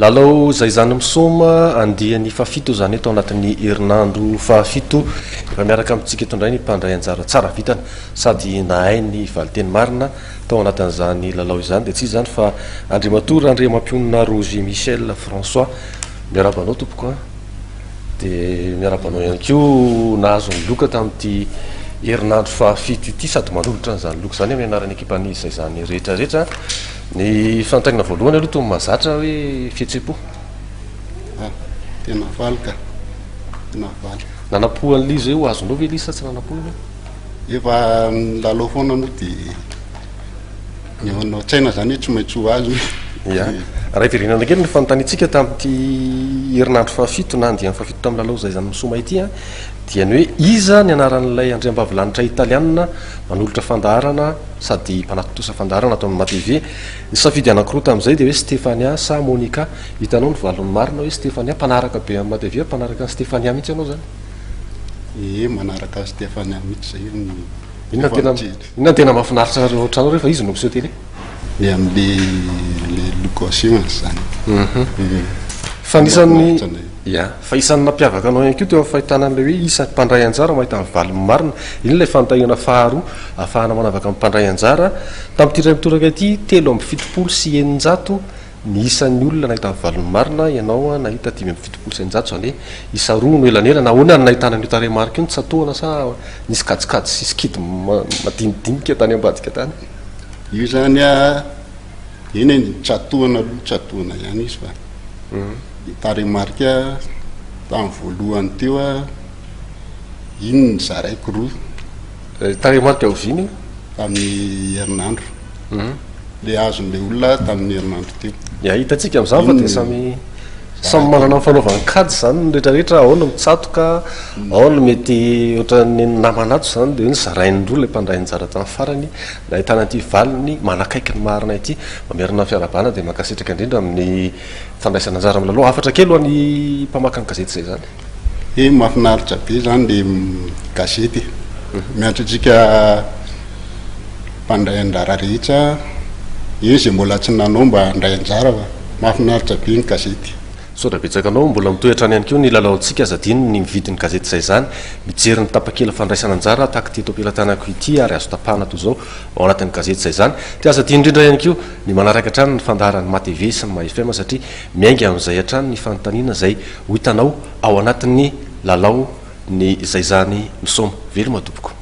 lalao zay zany misoma andiany fafito zany eto anatin'ny herinandro fafito efa miaraka amintsika eto indray ny mpandray anjara tsara vitana sady nahay ny valiteny marina tao anatin'izany lalao izany dia tsy zany fa andriamatory andriamampionna Roger Michel François miarabanao tompoko a dia miarabanao ihany koa nahazo ny loka tamin'ity herinandro fafito ity sady manolotra n'izany loka zany amin'ny anaran'ny ekipany izay zany rehetrarehetra ny fanontaniana voalohany aloha toy mahazatra hoe fihetsem-po tena valy ka tena valy nanapo an'lizy eo azonao ve lizy sa tsy nanapo io efa lalao foana moa dia nao tsaina zany hoe tsy maintsy ho azy ia raha iverenana kely ny fanontaniantsika tamin'ity herinandro fafito na andiany fafito tamin'ny lalao zay zany misoma ity a dia ny hoe iza ny anaran'ilay andriambavilanitra italiana manolotra fandaharana sady mpanatotosa fandaharana atao amin'ny matv ny safidy anankiroa tamin'izay dia hoe Stefania sa Monica hitanao ny valon'ny marina hoe Stefania mpanaraka be amin'ny matv mpanaraka ny Stefania mihitsy ianao zany manaraka Stefania mihitsy zay inona tena mahafinaritra ohatranao rehefa izy no miseho tele le amin'le location zany fa nisan'ny fa isan'ny nampiavaka anao ihany koa teo amin'ny fahitanan'ilay hoe isan'ny mpandray anjara mahita ny valon'ny marina iny ilay fanontaniana faharoa ahafahana manavaka amin'ny mpandray anjara tamin'ity ray mitoraka ity 3.700 ny isan'ny olona nahita ny valon'ny marina ianao nahita 5.700 zany hoe isa roa no elanela nahoana ny nahitana ny taremarika io ny tsatoana sa nisy kajikajy sisy kidy madinidinika tany ambadika tany io zany a eny tsatoana aloha tsatoana ihany izy fa taremarika tamin'ny voalohany teo a iny ny zaraiko roa taremarika oviny tamin'ny herinandro le azon'le olona tamin'ny herinandro teo ia hitantsika amin'izany fa dia samy manana ny fanaovany kajy zany ny rehetrarehetra ao no mitsatoka ao no mety ohatran'ny namanato zany dia ny zarain'ndroa ilay mpandray anjara tamin'ny farany nahitana ity valiny manakaiky ny marina ity mamerina fiarabana dia mankasitraka indrindra amin'ny fandraisana anjara amin'ny lalao afatra kely ho an'ny mpamaka ny gazety izay zany mahafinaritra be zany le gazety miantso antsika mpandray anjara rehetra zay mbola tsy nanao mba handray anjara fa mahafinaritra be ny gazety sodrabetsaka anao mbola mitoetrany ihany koa ny lalaontsika zadiny ny mividin'ny gazety izay zany mijery ny tapakely fandraisana anjara tahaka ty eto ampelantanako ity ary azo tapahana toy zao ao anatin'ny gazety izay zany ty azadiny indrindra ihany koa ny manaraka hatrany ny fandaharany matv sy ny mahfm satria miainga amin'izay hatrany ny fanontaniana zay ho hitanao ao anatin'ny lalao ny izay zany misoma velo matompoko